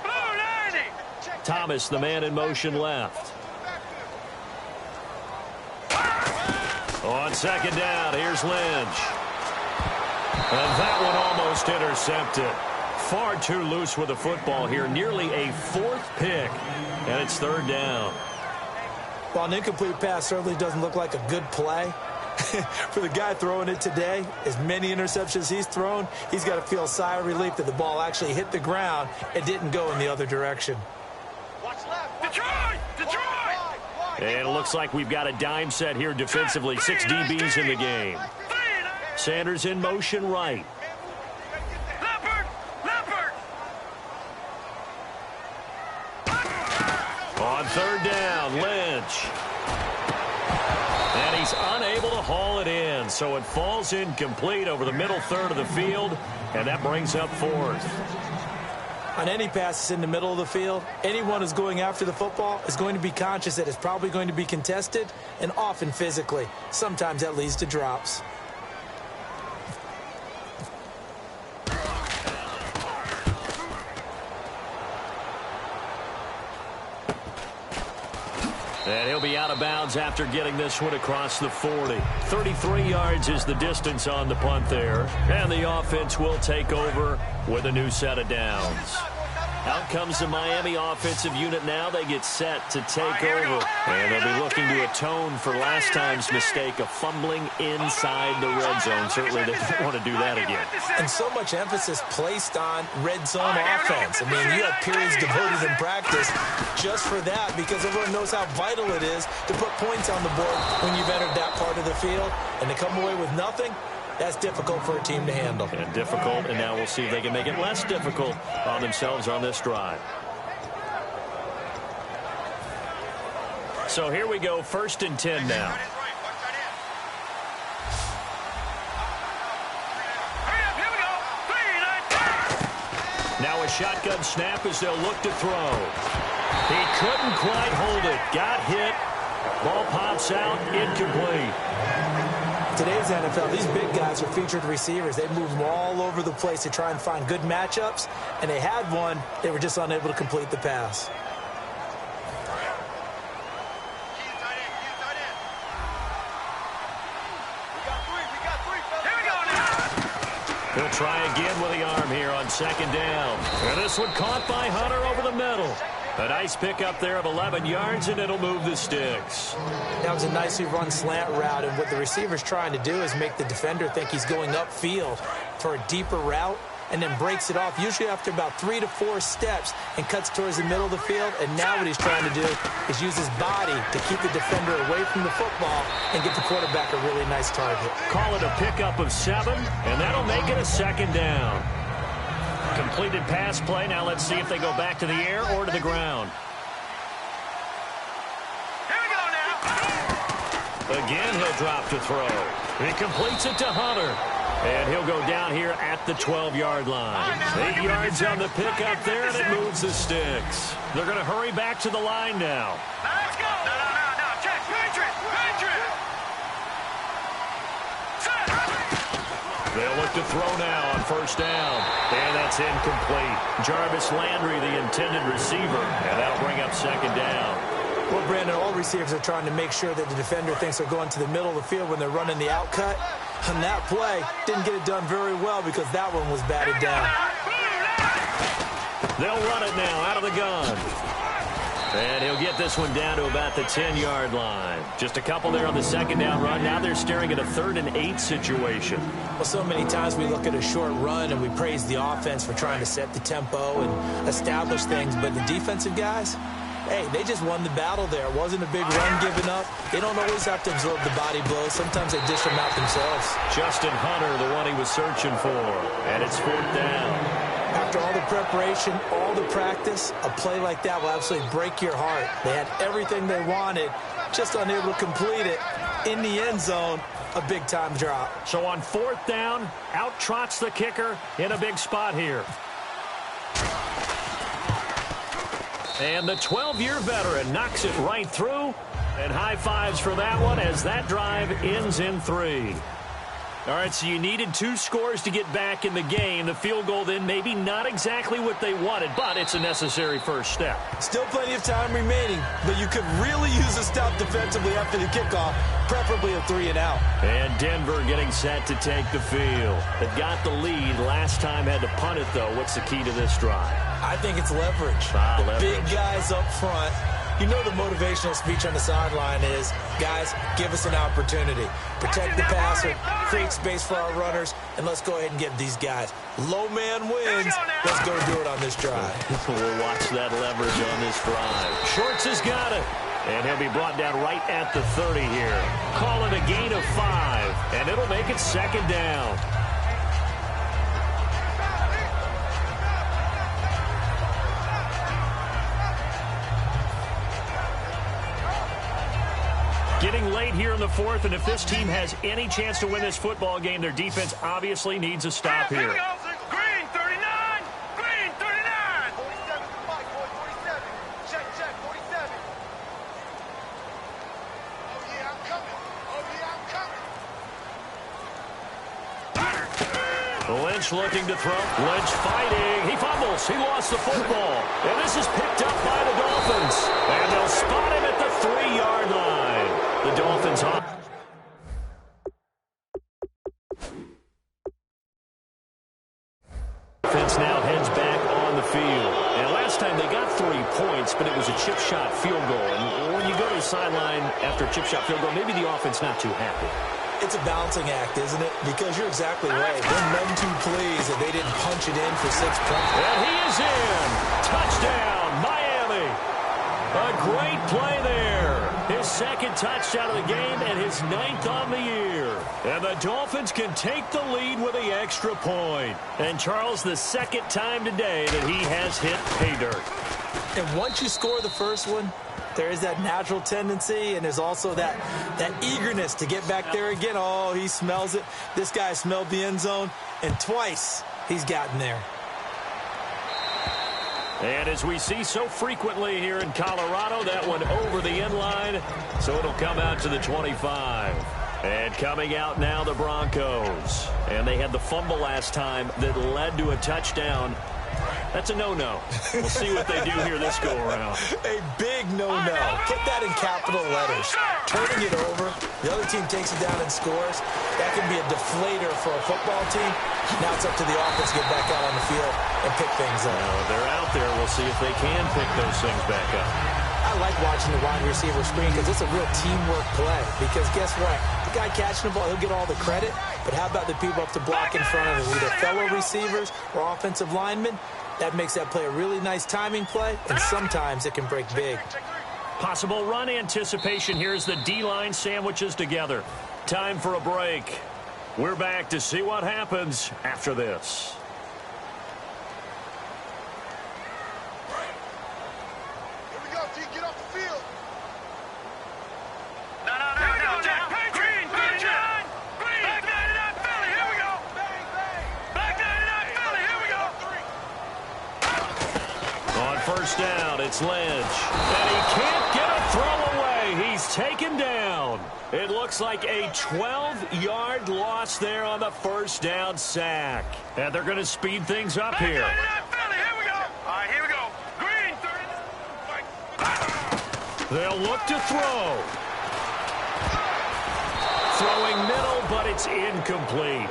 Blue 90. Thomas, the man in motion left. On 2nd down, here's Lynch. And that one almost intercepted. Far too loose with the football here. Nearly a 4th pick. And it's 3rd down. While an incomplete pass certainly doesn't look like a good play, for the guy throwing it today, as many interceptions he's thrown, he's got to feel a sigh of relief that the ball actually hit the ground and didn't go in the other direction. Detroit! Detroit! And it looks like we've got a dime set here defensively. 6 DBs in the game. Sanders in motion right. Leopard! Leopard! On 3rd down, Lynch. And he's unable to haul it in, so it falls incomplete over the middle 3rd of the field, and that brings up 4th. On any passes in the middle of the field, anyone who's going after the football is going to be conscious that it's probably going to be contested, and often physically. Sometimes that leads to drops. And he'll be out of bounds after getting this one across the 40. 33 yards is the distance on the punt there. And the offense will take over with a new set of downs. Out comes the Miami offensive unit now. They get set to take over. And they'll be looking to atone for last time's mistake of fumbling inside the red zone. Certainly they don't want to do that again. And so much emphasis placed on red zone offense. I mean, you have periods devoted in practice just for that, because everyone knows how vital it is to put points on the board when you've entered that part of the field. And to come away with nothing, that's difficult for a team to handle. And difficult, and now we'll see if they can make it less difficult on themselves on this drive. So here we go, 1st and 10 now. Now a shotgun snap as they'll look to throw. He couldn't quite hold it. Got hit. Ball pops out, incomplete. Today's NFL, these big guys are featured receivers. They move them all over the place to try and find good matchups, and they had one. They were just unable to complete the pass. He'll try again with the arm here on 2nd down. And this one caught by Hunter over the middle. A nice pickup there of 11 yards, and it'll move the sticks. That was a nicely run slant route, and what the receiver's trying to do is make the defender think he's going upfield for a deeper route, and then breaks it off, usually after about 3 to 4 steps, and cuts towards the middle of the field. And now what he's trying to do is use his body to keep the defender away from the football and get the quarterback a really nice target. Call it a pickup of 7, and that'll make it a 2nd down. Completed pass play. Now let's see if they go back to the air or to the ground. Here we go now. Again, he'll drop to throw. He completes it to Hunter. And he'll go down here at the 12-yard line. 8 yards on the pickup there, and it moves the sticks. They're going to hurry back to the line now. Now let's go. No. Check. Patriot. They'll look to throw now on 1st down. And that's incomplete. Jarvis Landry, the intended receiver. And that'll bring up 2nd down. Well, Brandon, all receivers are trying to make sure that the defender thinks they're going to the middle of the field when they're running the outcut. On that play, didn't get it done very well because that one was batted down. They'll run it now out of the gun. And he'll get this one down to about the 10-yard line. Just a couple there on the 2nd down run. Now they're staring at a 3rd and 8 situation. Well, so many times we look at a short run and we praise the offense for trying to set the tempo and establish things. But the defensive guys, hey, they just won the battle there. It wasn't a big run given up. They don't always have to absorb the body blows. Sometimes they dish them out themselves. Justin Hunter, the one he was searching for. And it's 4th down. After all the preparation, all the practice, a play like that will absolutely break your heart. They had everything they wanted, just unable to complete it. In the end zone, a big-time drop. So on 4th down, out trots the kicker in a big spot here. And the 12-year veteran knocks it right through. And high fives for that one as that drive ends in 3. All right, so you needed 2 scores to get back in the game. The field goal then maybe not exactly what they wanted, but it's a necessary first step. Still plenty of time remaining, but you could really use a stop defensively after the kickoff, preferably a 3 and out. And Denver getting set to take the field. They got the lead. Last time had to punt it, though. What's the key to this drive? I think it's leverage. Leverage. Big guys up front. You know the motivational speech on the sideline is, guys, give us an opportunity. Protect the passer, create space for our runners, and let's go ahead and give these guys. Low man wins. Let's go do it on this drive. We'll watch that leverage on this drive. Shorts has got it. And he'll be brought down right at the 30 here. Call it a gain of 5, and it'll make it 2nd down. Getting late here in the 4th, and if this team has any chance to win this football game, their defense obviously needs a stop here. Green 39. Green 39. 47 to Mike, boy, 47. Check, 47. Oh, yeah, I'm coming. Lynch looking to throw. Lynch fighting. He fumbles. He lost the football. And this is picked up by the Dolphins. And they'll spot him at the 3-yard line. The Dolphins hop. Offense now heads back on the field. And last time they got 3 points, but it was a chip shot field goal. And when you go to the sideline after a chip shot field goal, maybe the offense not too happy. It's a balancing act, isn't it? Because you're exactly right. They're none too pleased that they didn't punch it in for 6 points. And he is in. Touchdown, Miami. A great play there. His 2nd touchdown of the game and his 9th on the year. And the Dolphins can take the lead with the extra point. And Charles, the 2nd time today that he has hit pay dirt. And once you score the first one, there is that natural tendency, and there's also that eagerness to get back there again. Oh, he smells it. This guy smelled the end zone, and twice he's gotten there. And as we see so frequently here in Colorado, that one over the end line, so it'll come out to the 25. And coming out now, the Broncos. And they had the fumble last time that led to a touchdown. That's a no-no. We'll see what they do here this go-around. A big no-no. Put that in capital letters. Turning it over, the other team takes it down and scores. That can be a deflator for a football team. Now it's up to the offense to get back out on the field and pick things up. Well, they're out there. We'll see if they can pick those things back up. I like watching the wide receiver screen because it's a real teamwork play. Because guess what? The guy catching the ball, he'll get all the credit. But how about the people up to block in front of him, either fellow receivers or offensive linemen? That makes that play a really nice timing play, and sometimes it can break big. Possible run anticipation. Here's the D-line sandwiches together. Time for a break. We're back to see what happens after this. Here we go, D. Get off the field. No. Jack, green, John. Green. Back 99 Philly, here we go. Bang, bang. Back 99 Philly, here we go. On first down, it's Lynch. And he can't get a throw away. He's taken down. It looks like a 12-yard loss there on the first down sack. And they're going to speed things up Back here. 99 Philly, here we go. All right, here we go. Green, 30. They'll look to throw. Throwing middle, but it's incomplete.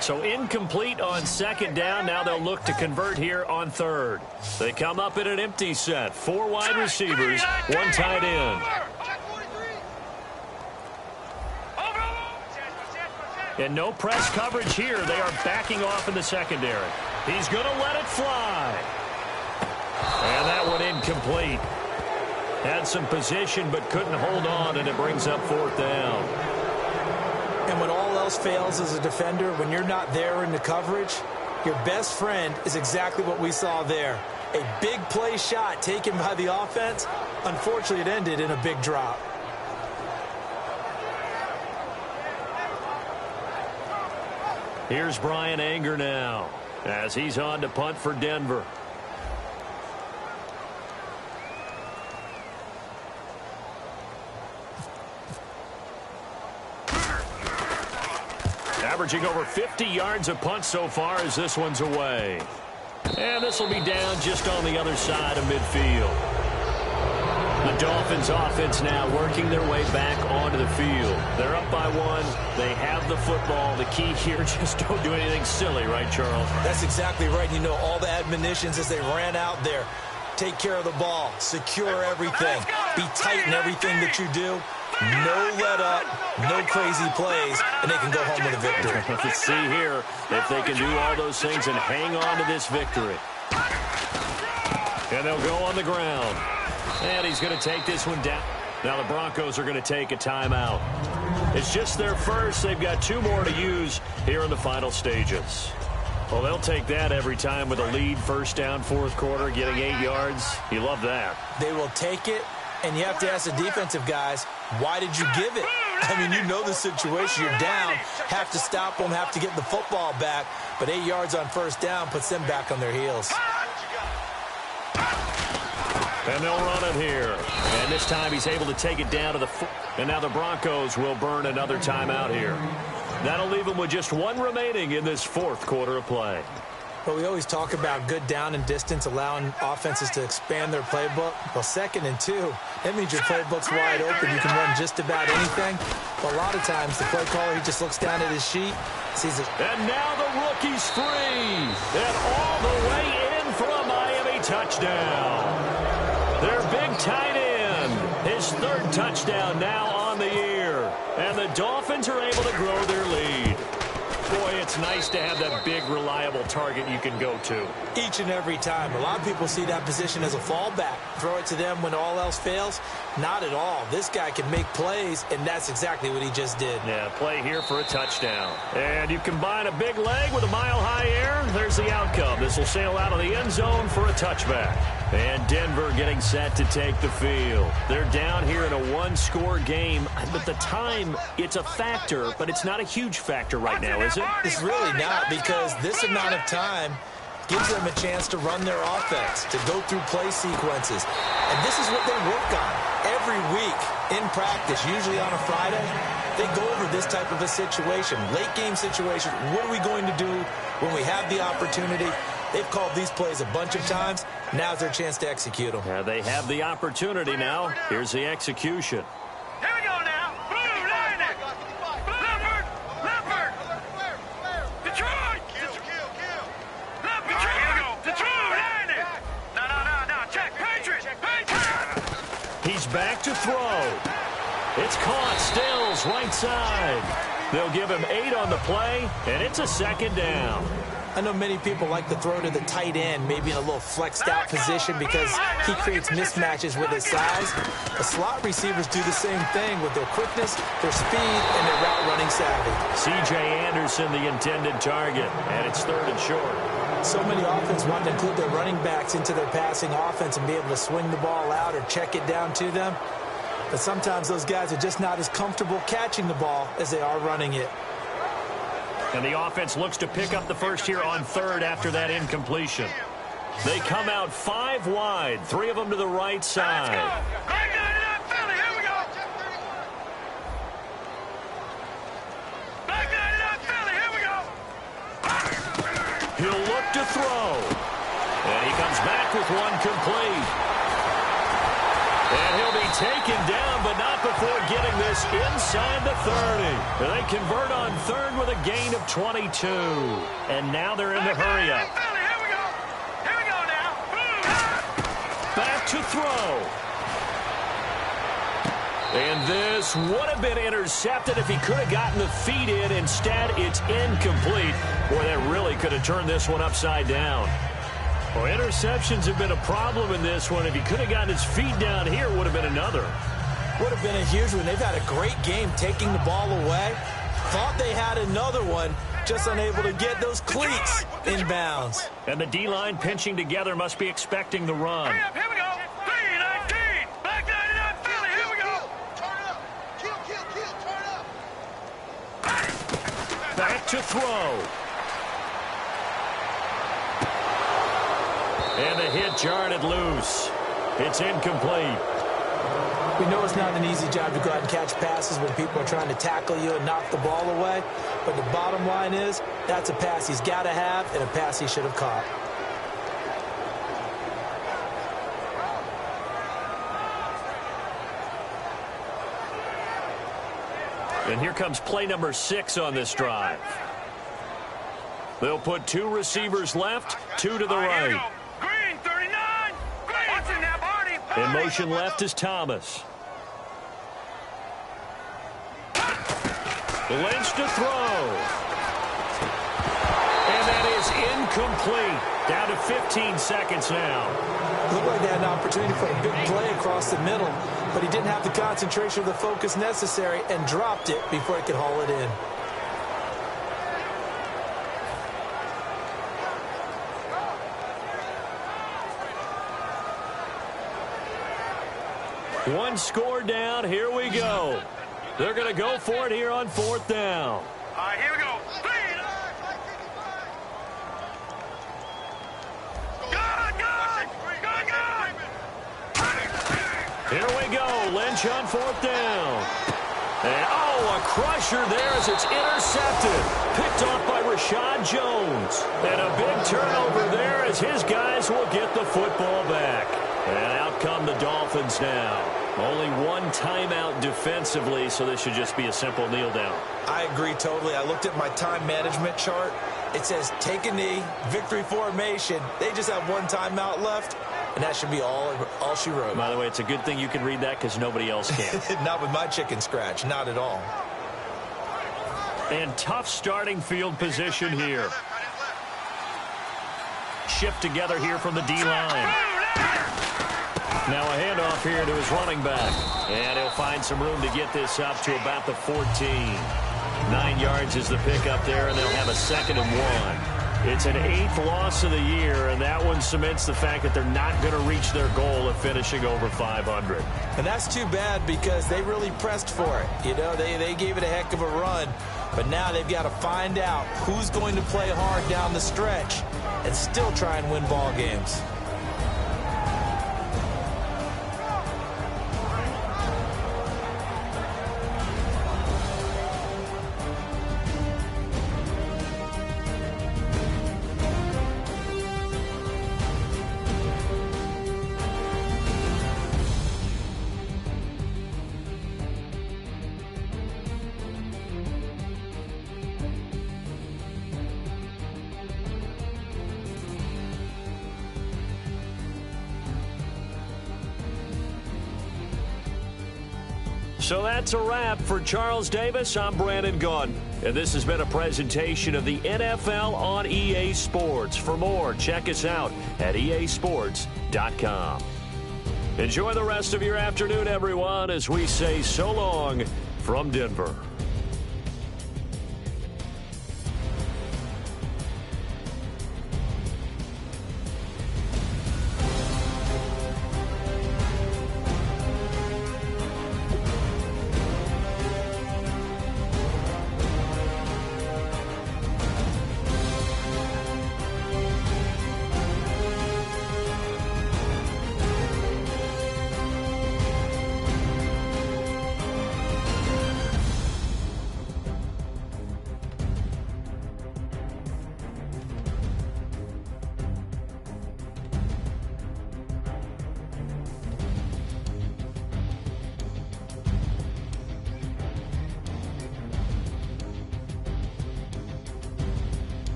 So incomplete on second down. Now they'll look to convert here on third. They come up in an empty set. 4 wide receivers, 1 tight end. And no press coverage here. They are backing off in the secondary. He's going to let it fly. And that one incomplete. Had some position but couldn't hold on, and it brings up 4th down. And when all else fails as a defender, when you're not there in the coverage, your best friend is exactly what we saw there. A big play shot taken by the offense. Unfortunately, it ended in a big drop. Here's Brian Anger now as he's on to punt for Denver. Averaging over 50 yards a punt so far as this one's away. And this will be down just on the other side of midfield. The Dolphins offense now working their way back onto the field. They're up by 1. They have the football. The key here, just don't do anything silly, right, Charles? That's exactly right. You know, all the admonitions as they ran out there. Take care of the ball. Secure everything. Be tight in everything that you do. No let up, no crazy plays, and they can go home with a victory. Let's see here if they can do all those things and hang on to this victory. And they'll go on the ground. And he's going to take this one down. Now the Broncos are going to take a timeout. It's just their first. They've got 2 more to use here in the final stages. Well, they'll take that every time with a lead. First down, 4th quarter, getting 8 yards. You love that. They will take it, and you have to ask the defensive guys, why did you give it? I mean, you know the situation. You're down. Have to stop them, have to get the football back. But 8 yards on first down puts them back on their heels. And they'll run it here. And this time he's able to take it down to the foot. And now the Broncos will burn another timeout here. That'll leave them with just 1 remaining in this 4th quarter of play. But we always talk about good down and distance, allowing offenses to expand their playbook. Well, 2nd and 2, that means your playbook's wide open. You can run just about anything. But a lot of times, the play caller, he just looks down at his sheet, sees it. And now the rookie's free. And all the way in for a Miami touchdown. Their big tight end, his 3rd touchdown now on the year. And the Dolphins are able to grow their lead. Boy, it's nice to have that big, reliable target you can go to. Each and every time. A lot of people see that position as a fallback. Throw it to them when all else fails. Not at all. This guy can make plays, and that's exactly what he just did. Yeah, play here for a touchdown. And you combine a big leg with a mile-high air, there's the outcome. This will sail out of the end zone for a touchback. And Denver getting set to take the field. They're down here in a one-score game, but the time, it's a factor, but it's not a huge factor right now, is it? It's really not, because this amount of time gives them a chance to run their offense, to go through play sequences. And this is what they work on every week in practice, usually on a Friday. They go over this type of a situation, late-game situation. What are we going to do when we have the opportunity? They've called these plays a bunch of times. Now's their chance to execute them. Yeah, they have the opportunity now. Here's the execution. Here we go now. Blue, line it. Leopard. Detroit. Leopard. Here we go. Detroit, line it. No. Check. Patriots. He's back to throw. It's caught. Stills, right side. They'll give him 8 on the play, and it's a second down. I know many people like to throw to the tight end, maybe in a little flexed out position because he creates mismatches with his size. The slot receivers do the same thing with their quickness, their speed, and their route running savvy. C.J. Anderson, the intended target, and it's 3rd and short. So many offenses want to include their running backs into their passing offense and be able to swing the ball out or check it down to them. But sometimes those guys are just not as comfortable catching the ball as they are running it. And the offense looks to pick up the first here on 3rd after that incompletion. They come out 5 wide, 3 of them to the right side. He'll look to throw. And he comes back with one complete. And he'll be taken down, but not before getting this inside the 30. They convert on 3rd with a gain of 22. And now they're in the hurry-up. Here we go now. Back to throw. And this would have been intercepted if he could have gotten the feet in. Instead, it's incomplete. Boy, that really could have turned this one upside down. Well, interceptions have been a problem in this one. If he could have gotten his feet down here, it would have been another. Would have been a huge one. They've had a great game taking the ball away. Thought they had another one, just unable to get those cleats in bounds. And the D-line pinching together must be expecting the run. Here we go. 3-19. Back 99 Philly. Here we go. Turn up. Kill. Turn up. Back to throw. And the hit jarred it loose. It's incomplete. We know it's not an easy job to go out and catch passes when people are trying to tackle you and knock the ball away. But the bottom line is, that's a pass he's got to have and a pass he should have caught. And here comes play number 6 on this drive. They'll put 2 receivers left, 2 to the right. Green, 39. Green. What's in that, Barney? In motion left is Thomas. Lynch to throw. And that is incomplete. Down to 15 seconds now. Looked like they had an opportunity for a big play across the middle, but he didn't have the concentration or the focus necessary and dropped it before he could haul it in. One score down. Here we go. They're going to go for it here on 4th down. All right, here we go. Here we go. Lynch on 4th down. And, a crusher there as it's intercepted. Picked off by Rashad Jones. And a big turnover there as his guys will get the football back. And out come the Dolphins now. Only one timeout defensively, so this should just be a simple kneel down. I agree totally. I looked at my time management chart. It says take a knee, victory formation. They just have one timeout left, and that should be all she wrote. By the way, it's a good thing you can read that because nobody else can. Not with my chicken scratch, not at all. And tough starting field position here. Shift together here from the D-line. Now a handoff here to his running back. And he'll find some room to get this up to about the 14. 9 yards is the pickup there, and they'll have a 2nd and 1. It's an 8th loss of the year, and that one cements the fact that they're not going to reach their goal of finishing over 500. And that's too bad because they really pressed for it. You know, they gave it a heck of a run, but now they've got to find out who's going to play hard down the stretch and still try and win ball games. So that's a wrap for Charles Davis. I'm Brandon Gunn, and this has been a presentation of the NFL on EA Sports. For more, check us out at easports.com. Enjoy the rest of your afternoon, everyone, as we say so long from Denver.